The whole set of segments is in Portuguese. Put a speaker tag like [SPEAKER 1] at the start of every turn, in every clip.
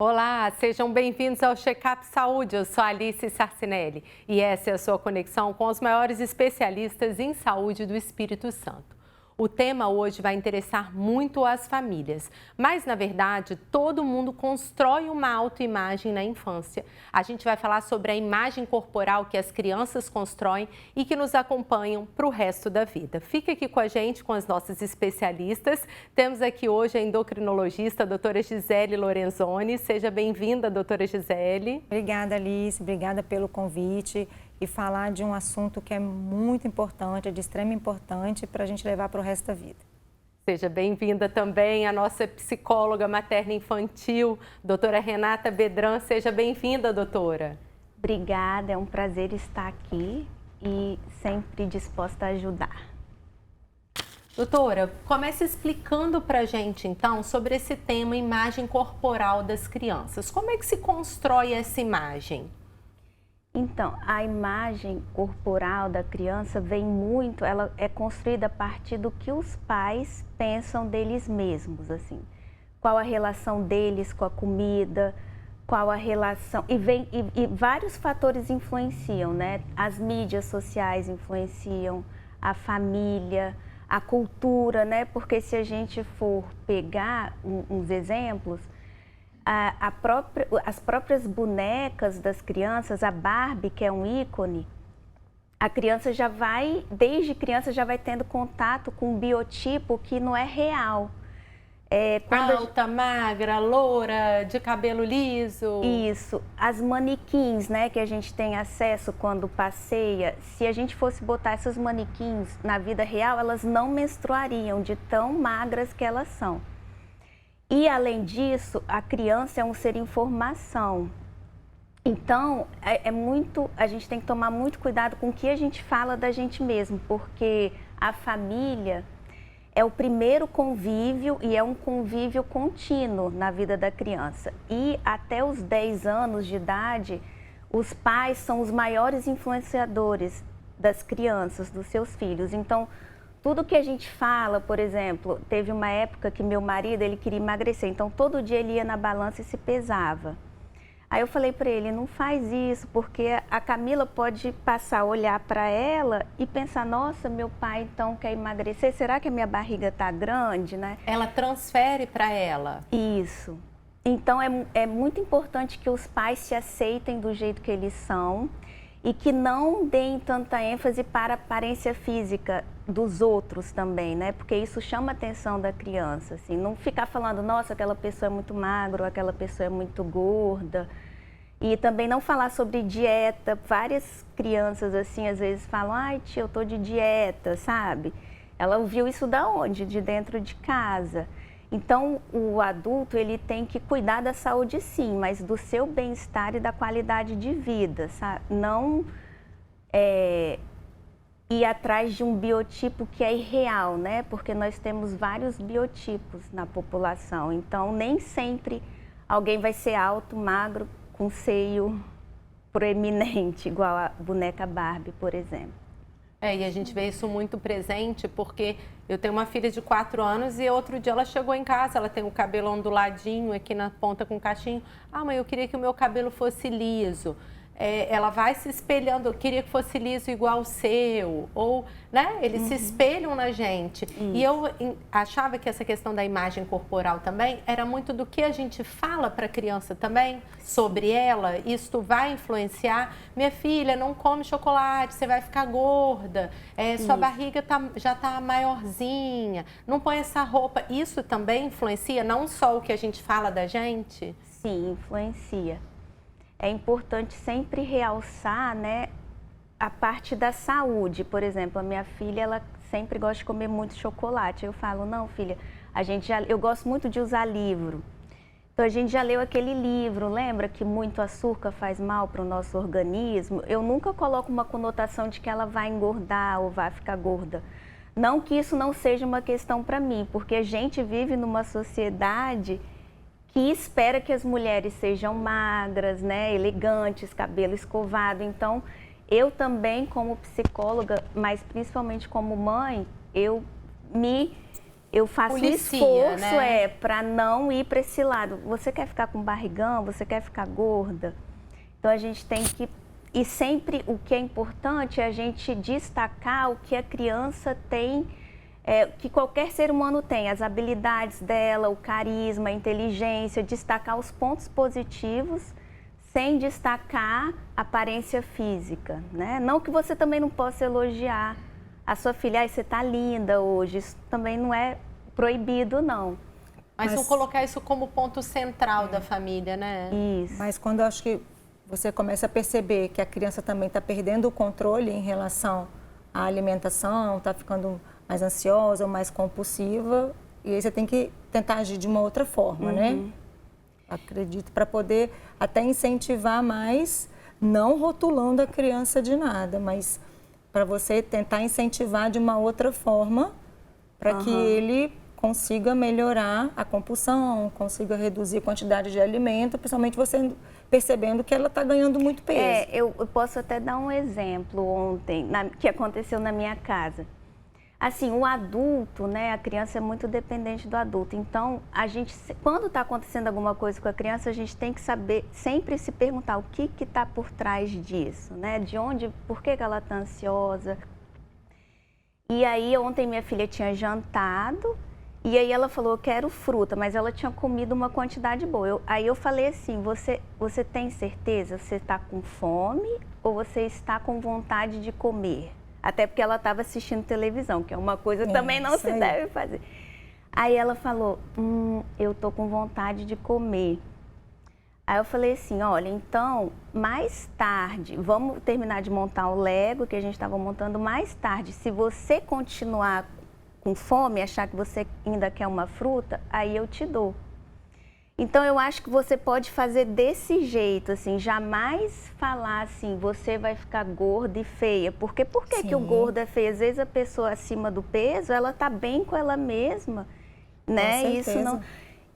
[SPEAKER 1] Olá, sejam bem-vindos ao Checkup Saúde. Eu sou Alice Sarcinelli e essa é a sua conexão com os maiores especialistas em saúde do Espírito Santo. O tema hoje vai interessar muito as famílias, mas na verdade todo mundo constrói uma autoimagem na infância. A gente vai falar sobre a imagem corporal que as crianças constroem e que nos acompanham para o resto da vida. Fica aqui com a gente, com as nossas especialistas. Temos aqui hoje a endocrinologista, a doutora Gisele Lorenzoni. Seja bem-vinda, doutora Gisele.
[SPEAKER 2] Obrigada, Alice. Obrigada pelo convite e falar de um assunto que é muito importante, é de extrema importância para a gente levar para o resto da vida.
[SPEAKER 1] Seja bem-vinda também a nossa psicóloga materna infantil, doutora Renata Bedran. Seja bem-vinda, doutora.
[SPEAKER 3] Obrigada, é um prazer estar aqui e sempre disposta a ajudar.
[SPEAKER 1] Doutora, comece explicando para a gente, então, sobre esse tema imagem corporal das crianças. Como é que se constrói essa imagem?
[SPEAKER 3] Então, a imagem corporal da criança ela é construída a partir do que os pais pensam deles mesmos, assim. Qual a relação deles com a comida, qual a relação... E vários fatores influenciam, né? As mídias sociais influenciam, a família, a cultura, né? Porque se a gente for pegar uns exemplos... As próprias bonecas das crianças, a Barbie, que é um ícone, a criança desde criança já vai tendo contato com um biotipo que não é real.
[SPEAKER 1] Alta, magra, loura, de cabelo liso.
[SPEAKER 3] Isso. As manequins, né, que a gente tem acesso quando passeia, se a gente fosse botar essas manequins na vida real, elas não menstruariam de tão magras que elas são. E, além disso, a criança é um ser em formação. Então, a gente tem que tomar muito cuidado com o que a gente fala da gente mesmo, porque a família é o primeiro convívio e é um convívio contínuo na vida da criança. E até os 10 anos de idade, os pais são os maiores influenciadores das crianças, dos seus filhos. Então, tudo que a gente fala, por exemplo, teve uma época que meu marido, ele queria emagrecer, então todo dia ele ia na balança e se pesava. Aí eu falei para ele, não faz isso, porque a Camila pode passar a olhar para ela e pensar, nossa, meu pai então quer emagrecer, será que a minha barriga tá grande, né?
[SPEAKER 1] Ela transfere para ela.
[SPEAKER 3] Isso. Então é muito importante que os pais se aceitem do jeito que eles são e que não deem tanta ênfase para a aparência física dos outros também, né? Porque isso chama a atenção da criança, assim. Não ficar falando, nossa, aquela pessoa é muito magra, ou aquela pessoa é muito gorda. E também não falar sobre dieta. Várias crianças, assim, às vezes falam, ai, tia, eu tô de dieta, sabe? Ela ouviu isso da onde? De dentro de casa. Então, o adulto, ele tem que cuidar da saúde sim, mas do seu bem-estar e da qualidade de vida, sabe? Não ir atrás de um biotipo que é irreal, né? Porque nós temos vários biotipos na população, então nem sempre alguém vai ser alto, magro, com seio proeminente, igual a boneca Barbie, por exemplo.
[SPEAKER 1] E a gente vê isso muito presente porque eu tenho uma filha de 4 anos e outro dia ela chegou em casa, ela tem o cabelo onduladinho aqui na ponta com cachinho. Ah, mãe, eu queria que o meu cabelo fosse liso. Ela vai se espelhando, eu queria que fosse liso igual o seu, ou, né, eles se espelham na gente. E eu achava que essa questão da imagem corporal também era muito do que a gente fala para a criança também, sobre ela, isto vai influenciar. Minha filha, não come chocolate, você vai ficar gorda, sua barriga já está maiorzinha, não põe essa roupa. Isso também influencia, não só o que a gente fala da gente?
[SPEAKER 3] Sim, influencia. É importante sempre realçar, né, a parte da saúde. Por exemplo, a minha filha, ela sempre gosta de comer muito chocolate. Eu falo, não, filha, eu gosto muito de usar livro. Então, a gente já leu aquele livro, lembra que muito açúcar faz mal para o nosso organismo? Eu nunca coloco uma conotação de que ela vai engordar ou vai ficar gorda. Não que isso não seja uma questão para mim, porque a gente vive numa sociedade que espera que as mulheres sejam magras, né, elegantes, cabelo escovado. Então, eu também, como psicóloga, mas principalmente como mãe, eu me eu faço um
[SPEAKER 1] Policia,
[SPEAKER 3] esforço,
[SPEAKER 1] né?
[SPEAKER 3] para não ir para esse lado. Você quer ficar com barrigão? Você quer ficar gorda? Então, a gente tem que... E sempre o que é importante é a gente destacar o que a criança tem, que qualquer ser humano tem, as habilidades dela, o carisma, a inteligência, destacar os pontos positivos, sem destacar a aparência física, né? Não que você também não possa elogiar a sua filha, você tá linda hoje, isso também não é proibido, não.
[SPEAKER 1] Mas não colocar isso como ponto central da família, né?
[SPEAKER 3] Isso.
[SPEAKER 2] Mas quando eu acho que você começa a perceber que a criança também está perdendo o controle em relação à alimentação, está ficando mais ansiosa ou mais compulsiva, e aí você tem que tentar agir de uma outra forma, né? Acredito, para poder até incentivar mais, não rotulando a criança de nada, mas para você tentar incentivar de uma outra forma, para que ele consiga melhorar a compulsão, consiga reduzir a quantidade de alimento, principalmente você percebendo que ela está ganhando muito peso.
[SPEAKER 3] Eu posso até dar um exemplo ontem, que aconteceu na minha casa. Assim, o adulto, né, a criança é muito dependente do adulto. Então, a gente, quando está acontecendo alguma coisa com a criança, a gente tem que saber, sempre se perguntar o que está por trás disso, né? De onde, por que ela está ansiosa. E aí, ontem minha filha tinha jantado, e aí ela falou, eu quero fruta, mas ela tinha comido uma quantidade boa. Aí eu falei assim, você tem certeza? Você está com fome ou você está com vontade de comer? Até porque ela estava assistindo televisão, que é uma coisa que também não se deve fazer. Aí ela falou, eu tô com vontade de comer. Aí eu falei assim, olha, então, mais tarde, vamos terminar de montar o Lego que a gente estava montando mais tarde. Se você continuar com fome, achar que você ainda quer uma fruta, aí eu te dou. Então, eu acho que você pode fazer desse jeito, assim, jamais falar assim, você vai ficar gorda e feia. Porque por que o gordo é feio? Às vezes a pessoa acima do peso, ela tá bem com ela mesma, né? Isso não...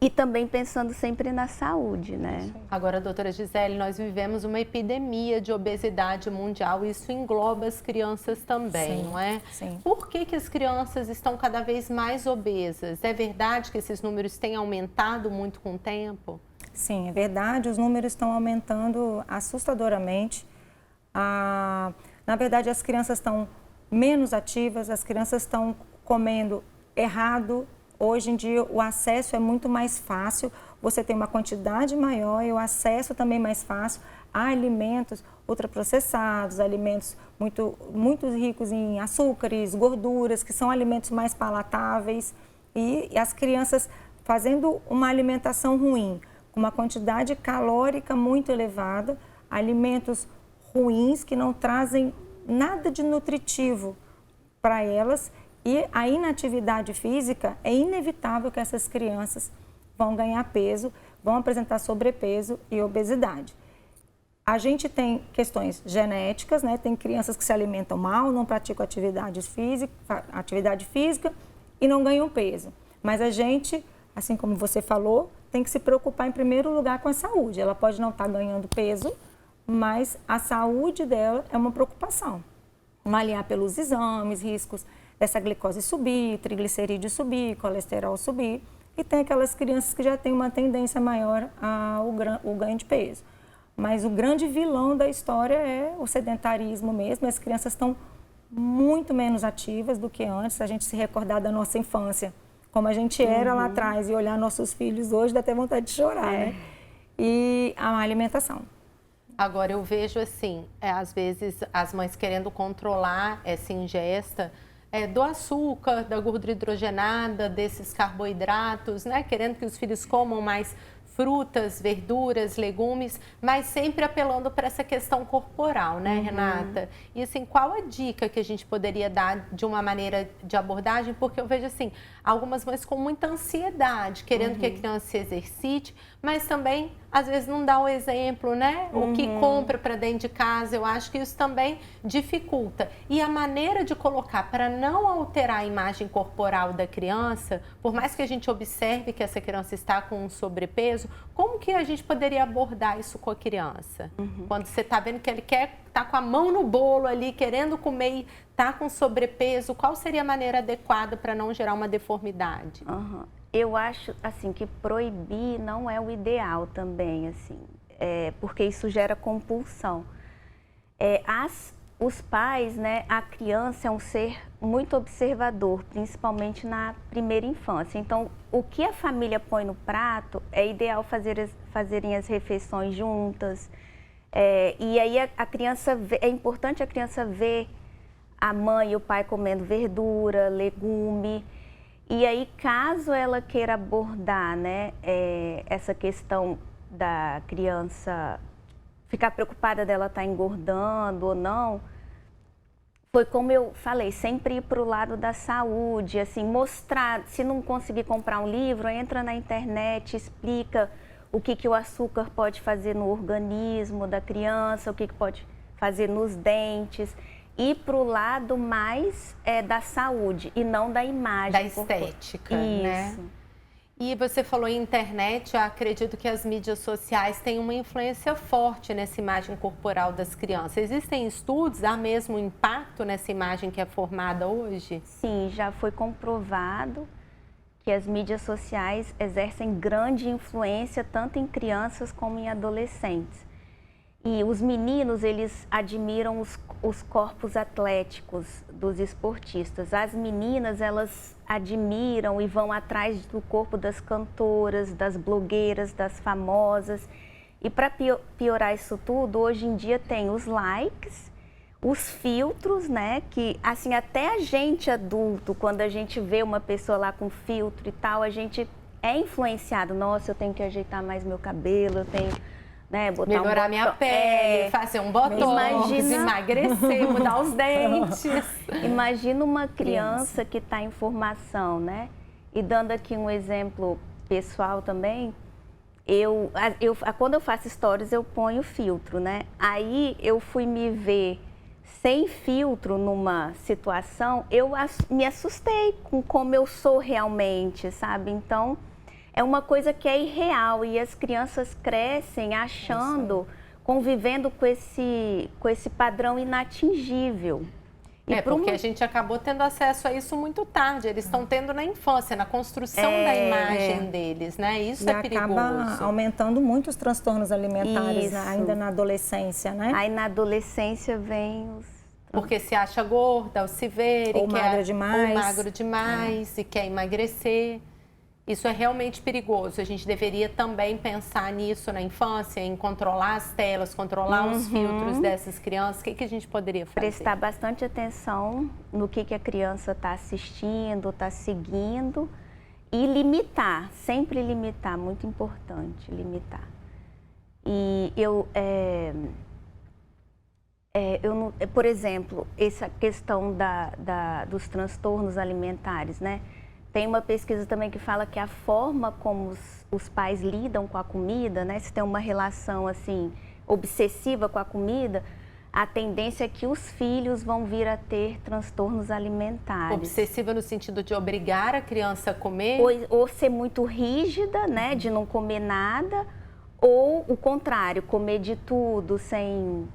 [SPEAKER 3] E também pensando sempre na saúde, né?
[SPEAKER 1] Agora, doutora Gisele, nós vivemos uma epidemia de obesidade mundial, isso engloba as crianças também, não é?
[SPEAKER 2] Sim.
[SPEAKER 1] Por que as crianças estão cada vez mais obesas? É verdade que esses números têm aumentado muito com o tempo?
[SPEAKER 2] Sim, é verdade, os números estão aumentando assustadoramente. Na verdade, as crianças estão menos ativas, as crianças estão comendo errado. Hoje em dia, o acesso é muito mais fácil, você tem uma quantidade maior e o acesso também mais fácil a alimentos ultraprocessados, alimentos muito ricos em açúcares, gorduras, que são alimentos mais palatáveis. E as crianças fazendo uma alimentação ruim, com uma quantidade calórica muito elevada, alimentos ruins que não trazem nada de nutritivo para elas. E a inatividade física, é inevitável que essas crianças vão ganhar peso, vão apresentar sobrepeso e obesidade. A gente tem questões genéticas, né? Tem crianças que se alimentam mal, não praticam atividade física e não ganham peso. Mas a gente, assim como você falou, tem que se preocupar em primeiro lugar com a saúde. Ela pode não estar ganhando peso, mas a saúde dela é uma preocupação. Avaliar pelos exames, riscos dessa glicose subir, triglicerídeo subir, colesterol subir. E tem aquelas crianças que já têm uma tendência maior ao ganho de peso. Mas o grande vilão da história é o sedentarismo mesmo. As crianças estão muito menos ativas do que antes. Se a gente se recordar da nossa infância, como a gente era lá atrás, e olhar nossos filhos hoje, dá até vontade de chorar, né? E a alimentação.
[SPEAKER 1] Agora, eu vejo assim, às vezes as mães querendo controlar essa ingesta do açúcar, da gordura hidrogenada, desses carboidratos, né? Querendo que os filhos comam mais frutas, verduras, legumes, mas sempre apelando para essa questão corporal, né, Renata? E assim, qual a dica que a gente poderia dar de uma maneira de abordagem? Porque eu vejo assim, algumas mães com muita ansiedade, querendo que a criança se exercite, mas também às vezes não dá o exemplo, né? O que compra para dentro de casa, eu acho que isso também dificulta. E a maneira de colocar para não alterar a imagem corporal da criança, por mais que a gente observe que essa criança está com um sobrepeso, como que a gente poderia abordar isso com a criança? Quando você está vendo que ele tá com a mão no bolo ali, querendo comer e tá com sobrepeso, qual seria a maneira adequada para não gerar uma deformidade?
[SPEAKER 3] Eu acho, assim, que proibir não é o ideal também, assim, porque isso gera compulsão. Os pais, né, a criança é um ser muito observador, principalmente na primeira infância. Então, o que a família põe no prato, é ideal fazerem as refeições juntas. E aí a criança é importante a criança ver a mãe e o pai comendo verdura, legume. E aí, caso ela queira abordar, né, essa questão da criança ficar preocupada dela estar engordando ou não, foi como eu falei, sempre ir para o lado da saúde, assim, mostrar, se não conseguir comprar um livro, entra na internet, explica o que o açúcar pode fazer no organismo da criança, o que pode fazer nos dentes. Ir para o lado mais da saúde e não da imagem.
[SPEAKER 1] Da estética, né? E você falou em internet, eu acredito que as mídias sociais têm uma influência forte nessa imagem corporal das crianças. Existem estudos, há mesmo impacto nessa imagem que é formada hoje?
[SPEAKER 3] Sim, já foi comprovado que as mídias sociais exercem grande influência tanto em crianças como em adolescentes. E os meninos, eles admiram os corpos atléticos dos esportistas. As meninas, elas admiram e vão atrás do corpo das cantoras, das blogueiras, das famosas. E para piorar isso tudo, hoje em dia tem os likes, os filtros, né? Que, assim, até a gente adulto, quando a gente vê uma pessoa lá com filtro e tal, a gente é influenciado. Nossa, eu tenho que ajeitar mais meu cabelo, eu tenho... Né,
[SPEAKER 1] melhorar minha pele, fazer um botox, emagrecer, mudar os dentes.
[SPEAKER 3] Imagina uma criança que está em formação, né? E dando aqui um exemplo pessoal também, quando eu faço stories eu ponho filtro, né? Aí eu fui me ver sem filtro numa situação, eu me assustei com como eu sou realmente, sabe? Então... é uma coisa que é irreal e as crianças crescem achando, convivendo com esse padrão inatingível.
[SPEAKER 1] Porque a gente acabou tendo acesso a isso muito tarde, eles estão tendo na infância, na construção da imagem deles, né? Isso é perigoso.
[SPEAKER 2] Acaba aumentando muito os transtornos alimentares ainda na adolescência, né?
[SPEAKER 3] Aí na adolescência vem os...
[SPEAKER 1] Porque se acha gorda, ao se ver,
[SPEAKER 2] ou magro demais,
[SPEAKER 1] ou magro demais e quer emagrecer. Isso é realmente perigoso. A gente deveria também pensar nisso na infância, em controlar as telas, controlar os filtros dessas crianças. O que a gente poderia fazer?
[SPEAKER 3] Prestar bastante atenção no que a criança está assistindo, está seguindo e limitar, sempre limitar, muito importante, limitar. E por exemplo, essa questão dos transtornos alimentares, né? Tem uma pesquisa também que fala que a forma como os pais lidam com a comida, né? Se tem uma relação assim obsessiva com a comida, a tendência é que os filhos vão vir a ter transtornos alimentares.
[SPEAKER 1] Obsessiva no sentido de obrigar a criança a comer?
[SPEAKER 3] Ou ser muito rígida, né? De não comer nada, ou o contrário, comer de tudo sem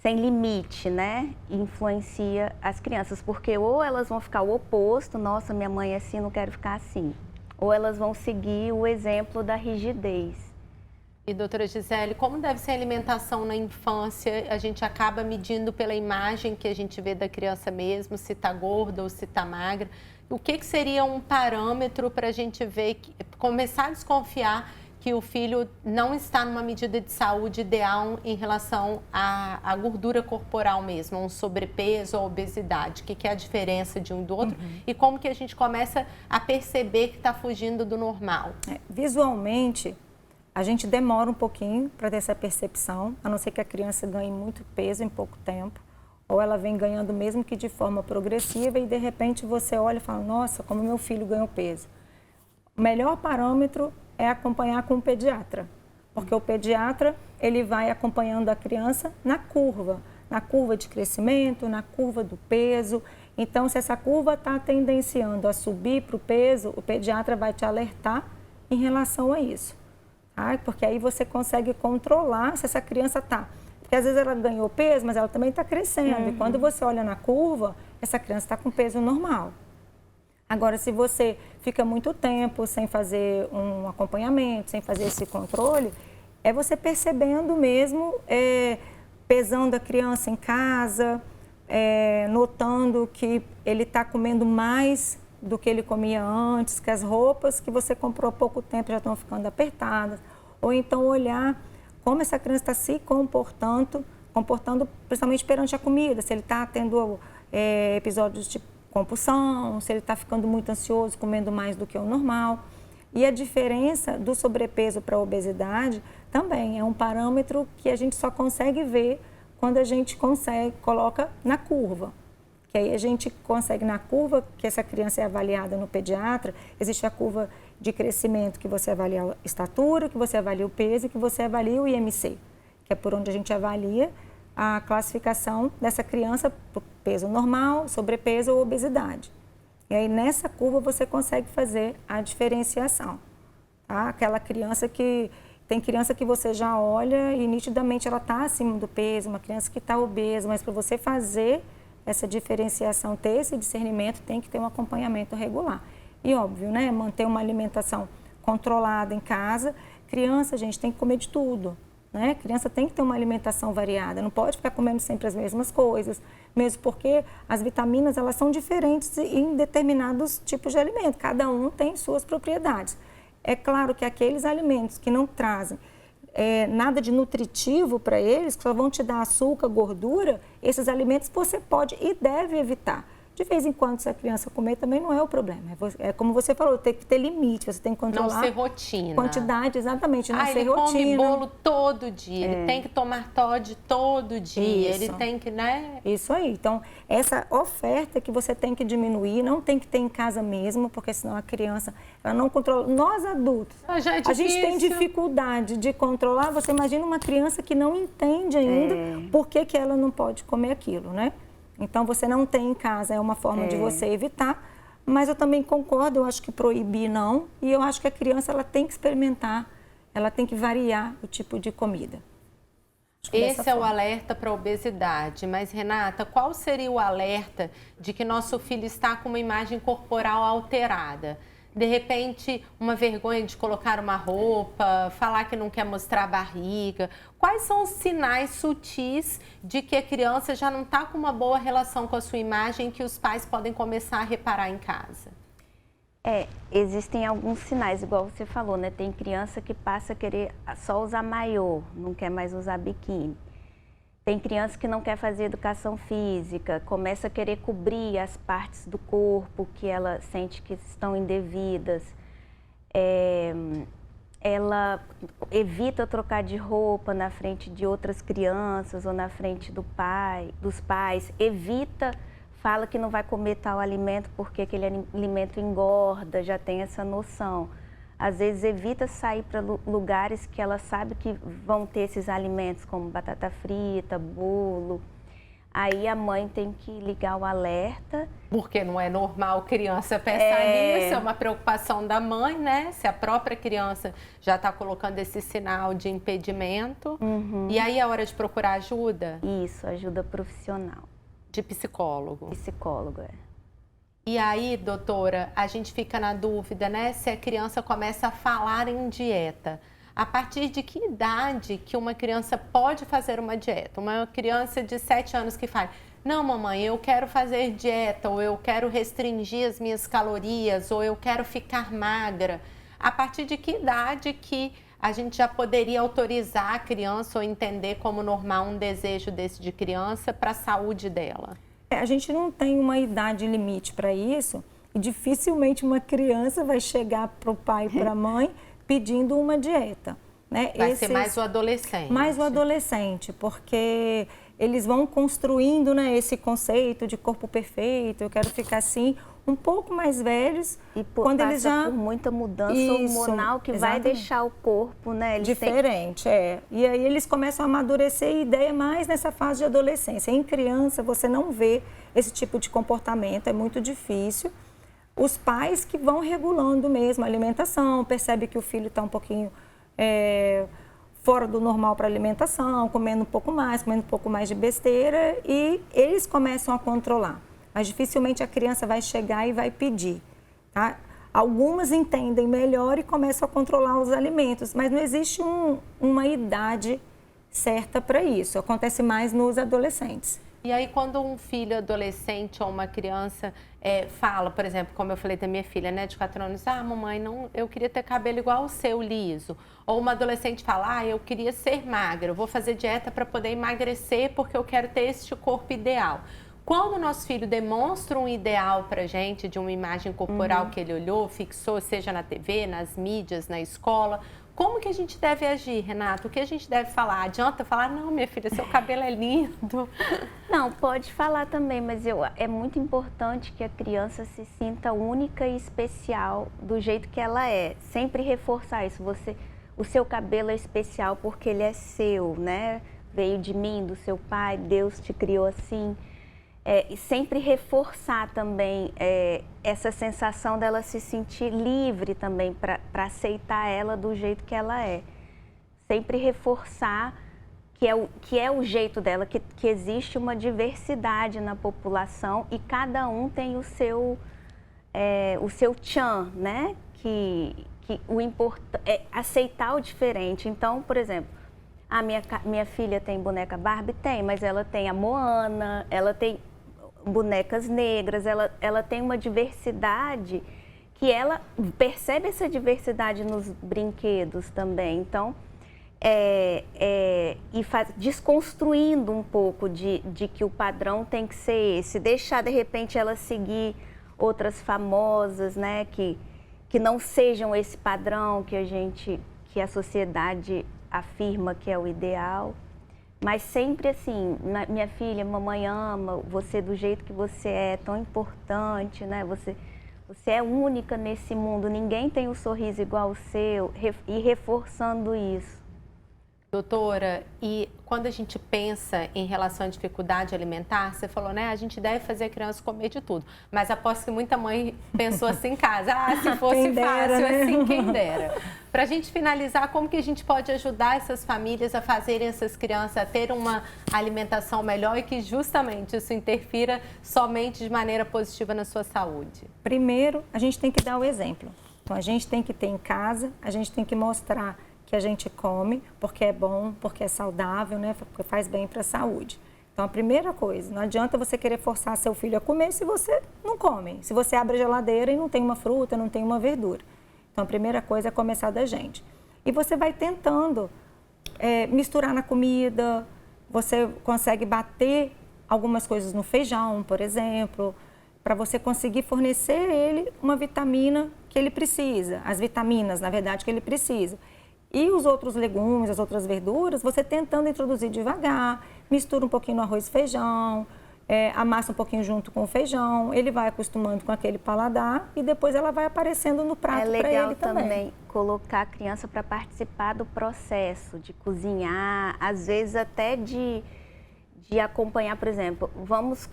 [SPEAKER 3] limite, né? Influencia as crianças, porque ou elas vão ficar o oposto, nossa, minha mãe é assim, não quero ficar assim. Ou elas vão seguir o exemplo da rigidez.
[SPEAKER 1] E doutora Gisele, como deve ser a alimentação na infância? A gente acaba medindo pela imagem que a gente vê da criança mesmo, se está gorda ou se está magra. O que seria um parâmetro para a gente ver, começar a desconfiar que o filho não está numa medida de saúde ideal em relação à gordura corporal mesmo, a um sobrepeso ou obesidade? O que é a diferença de um e do outro? E como que a gente começa a perceber que está fugindo do normal?
[SPEAKER 2] Visualmente, a gente demora um pouquinho para ter essa percepção, a não ser que a criança ganhe muito peso em pouco tempo, ou ela vem ganhando mesmo que de forma progressiva e de repente você olha e fala, nossa, como meu filho ganhou peso. O melhor parâmetro é acompanhar com o pediatra, Porque o pediatra, ele vai acompanhando a criança na curva de crescimento, na curva do peso. Então, se essa curva está tendenciando a subir para o peso, o pediatra vai te alertar em relação a isso. Tá? Porque aí você consegue controlar se essa criança está. Porque às vezes ela ganhou peso, mas ela também está crescendo. E quando você olha na curva, essa criança está com peso normal. Agora, se você fica muito tempo sem fazer um acompanhamento, sem fazer esse controle, é você percebendo mesmo, pesando a criança em casa, notando que ele está comendo mais do que ele comia antes, que as roupas que você comprou há pouco tempo já estão ficando apertadas. Ou então olhar como essa criança está se comportando principalmente perante a comida, se ele está tendo episódios de compulsão, se ele está ficando muito ansioso, comendo mais do que o normal. E a diferença do sobrepeso para a obesidade também é um parâmetro que a gente só consegue ver quando a gente coloca na curva. Que aí a gente consegue na curva, que essa criança é avaliada no pediatra, existe a curva de crescimento que você avalia a estatura, que você avalia o peso e que você avalia o IMC, que é por onde a gente avalia a classificação dessa criança por peso normal, sobrepeso ou obesidade. E aí nessa curva você consegue fazer a diferenciação. Tá? Aquela criança que... Tem criança que você já olha e nitidamente ela está acima do peso, uma criança que está obesa, mas para você fazer essa diferenciação, ter esse discernimento, tem que ter um acompanhamento regular. E óbvio, né? Manter uma alimentação controlada em casa. Criança, gente, tem que comer de tudo. Né? Criança tem que ter uma alimentação variada, não pode ficar comendo sempre as mesmas coisas, mesmo porque as vitaminas elas são diferentes em determinados tipos de alimento, cada um tem suas propriedades. É claro que aqueles alimentos que não trazem nada de nutritivo para eles, que só vão te dar açúcar, gordura, esses alimentos você pode e deve evitar. De vez em quando, se a criança comer, também não é o problema. É como você falou, tem que ter limite, você tem que controlar.
[SPEAKER 1] Não ser rotina.
[SPEAKER 2] Quantidade, exatamente, não ser
[SPEAKER 1] ele
[SPEAKER 2] rotina.
[SPEAKER 1] Ele come bolo todo dia, ele tem que tomar Toddy todo dia,
[SPEAKER 2] Isso.
[SPEAKER 1] ele tem que, né?
[SPEAKER 2] Isso aí. Então, essa oferta que você tem que diminuir, não tem que ter em casa mesmo, porque senão a criança, ela não controla. Nós adultos,
[SPEAKER 1] a
[SPEAKER 2] gente tem dificuldade de controlar. Você imagina uma criança que não entende ainda por que ela não pode comer aquilo, né? Então, você não tem em casa, é uma forma de você evitar, mas eu também concordo, eu acho que proibir não, e eu acho que a criança ela tem que experimentar, ela tem que variar o tipo de comida.
[SPEAKER 1] Esse é o alerta para a obesidade, mas Renata, qual seria o alerta de que nosso filho está com uma imagem corporal alterada? De repente, uma vergonha de colocar uma roupa, falar que não quer mostrar a barriga. Quais são os sinais sutis de que a criança já não está com uma boa relação com a sua imagem que os pais podem começar a reparar em casa?
[SPEAKER 3] Existem alguns sinais, igual você falou, né? Tem criança que passa a querer só usar maiô, não quer mais usar biquíni. Tem criança que não quer fazer educação física, começa a querer cobrir as partes do corpo que ela sente que estão indevidas. Ela evita trocar de roupa na frente de outras crianças ou na frente dos pais. Fala que não vai comer tal alimento porque aquele alimento engorda, já tem essa noção. Às vezes evita sair para lugares que ela sabe que vão ter esses alimentos, como batata frita, bolo. Aí a mãe tem que ligar o alerta.
[SPEAKER 1] Porque não é normal criança pensar nisso, é uma preocupação da mãe, né? Se a própria criança já está colocando esse sinal de impedimento. E aí é hora de procurar ajuda?
[SPEAKER 3] Isso, ajuda profissional.
[SPEAKER 1] De psicólogo?
[SPEAKER 3] Psicólogo,
[SPEAKER 1] E aí, doutora, a gente fica na dúvida, né? Se a criança começa a falar em dieta. A partir de que idade que uma criança pode fazer uma dieta? Uma criança de 7 anos que fala, não, mamãe, eu quero fazer dieta, ou eu quero restringir as minhas calorias, ou eu quero ficar magra. A partir de que idade que a gente já poderia autorizar a criança ou entender como normal um desejo desse de criança para a saúde dela?
[SPEAKER 2] A gente não tem uma idade limite para isso e dificilmente uma criança vai chegar para o pai e para a mãe pedindo uma dieta. Né?
[SPEAKER 1] Vai ser mais o adolescente.
[SPEAKER 2] Mais o adolescente, porque eles vão construindo, né, esse conceito de corpo perfeito, eu quero ficar assim. um pouco mais velhos,
[SPEAKER 3] quando eles já por muita mudança hormonal que vai deixar o corpo, né,
[SPEAKER 2] diferente, E aí eles começam a amadurecer, e ideia mais nessa fase de adolescência. Em criança você não vê esse tipo de comportamento, é muito difícil. Os pais que vão regulando mesmo a alimentação, percebe que o filho está um pouquinho fora do normal para alimentação, comendo um pouco mais de besteira, e eles começam a controlar. Mas dificilmente a criança vai chegar e vai pedir, tá? Algumas entendem melhor e começam a controlar os alimentos, mas não existe uma idade certa para isso. Acontece mais nos adolescentes.
[SPEAKER 1] E aí, quando um filho adolescente ou uma criança fala, por exemplo, como eu falei da minha filha, né, de 4 anos, mamãe, não, eu queria ter cabelo igual o seu, liso. Ou uma adolescente fala, eu queria ser magra, eu vou fazer dieta para poder emagrecer porque eu quero ter este corpo ideal. Quando o nosso filho demonstra um ideal para a gente, de uma imagem corporal que ele olhou, fixou, seja na TV, nas mídias, na escola, como que a gente deve agir, Renata? O que a gente deve falar? Adianta falar, não, minha filha, seu cabelo é lindo?
[SPEAKER 3] Não, pode falar também, mas é muito importante que a criança se sinta única e especial do jeito que ela é. Sempre reforçar isso. O seu cabelo é especial porque ele é seu, né? Veio de mim, do seu pai, Deus te criou assim. E sempre reforçar também essa sensação dela se sentir livre também para aceitar ela do jeito que ela é. Sempre reforçar que é o jeito dela, que existe uma diversidade na população e cada um tem o seu tchan, né? Que o importante é aceitar o diferente. Então, por exemplo, a minha filha tem boneca Barbie? Tem, mas ela tem a Moana, ela tem bonecas negras, ela tem uma diversidade que ela percebe essa diversidade nos brinquedos também. Então, desconstruindo um pouco de que o padrão tem que ser esse, deixar de repente ela seguir outras famosas, né, que não sejam esse padrão que a sociedade afirma que é o ideal. Mas sempre assim, minha filha, mamãe ama você do jeito que você é, tão importante, né? Você é única nesse mundo, ninguém tem um sorriso igual ao seu, e reforçando isso.
[SPEAKER 1] Doutora, e quando a gente pensa em relação à dificuldade alimentar, você falou, né, a gente deve fazer a criança comer de tudo. Mas aposto que muita mãe pensou assim em casa, se fosse fácil, né? Assim, quem dera. Para a gente finalizar, como que a gente pode ajudar essas famílias a fazerem essas crianças a ter uma alimentação melhor e que justamente isso interfira somente de maneira positiva na sua saúde?
[SPEAKER 2] Primeiro, a gente tem que dar o exemplo. Então, a gente tem que ter em casa, a gente tem que mostrar que a gente come, porque é bom, porque é saudável, né? Porque faz bem para a saúde. Então, a primeira coisa, não adianta você querer forçar seu filho a comer se você não come. Se você abre a geladeira e não tem uma fruta, não tem uma verdura. Então, a primeira coisa é começar da gente. E você vai tentando misturar na comida, você consegue bater algumas coisas no feijão, por exemplo, para você conseguir fornecer a ele uma vitamina que ele precisa, as vitaminas, na verdade, que ele precisa. E os outros legumes, as outras verduras, você tentando introduzir devagar, mistura um pouquinho no arroz e feijão, amassa um pouquinho junto com o feijão, ele vai acostumando com aquele paladar e depois ela vai aparecendo no prato para ele também. É legal também
[SPEAKER 3] colocar a criança para participar do processo de cozinhar, às vezes até de acompanhar, por exemplo, vamos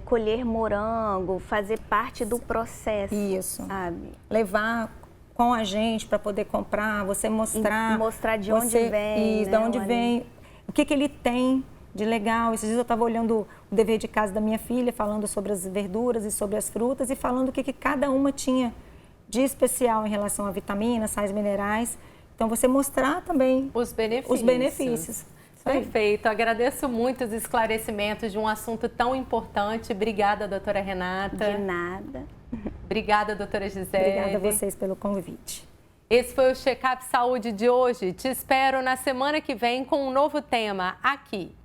[SPEAKER 3] colher morango, fazer parte do processo.
[SPEAKER 2] Isso,
[SPEAKER 3] sabe?
[SPEAKER 2] Levar com a gente para poder comprar, você mostrar
[SPEAKER 3] de onde vem,
[SPEAKER 2] isso, né, de onde vem, o que ele tem de legal. Esses dias eu estava olhando o dever de casa da minha filha, falando sobre as verduras e sobre as frutas e falando o que cada uma tinha de especial em relação a vitaminas, sais minerais. Então, você mostrar também
[SPEAKER 1] os benefícios. Perfeito, agradeço muito os esclarecimentos de um assunto tão importante. Obrigada, doutora Renata.
[SPEAKER 3] De nada.
[SPEAKER 1] Obrigada, doutora Gisele.
[SPEAKER 2] Obrigada a vocês pelo convite.
[SPEAKER 1] Esse foi o Check-up Saúde de hoje. Te espero na semana que vem com um novo tema aqui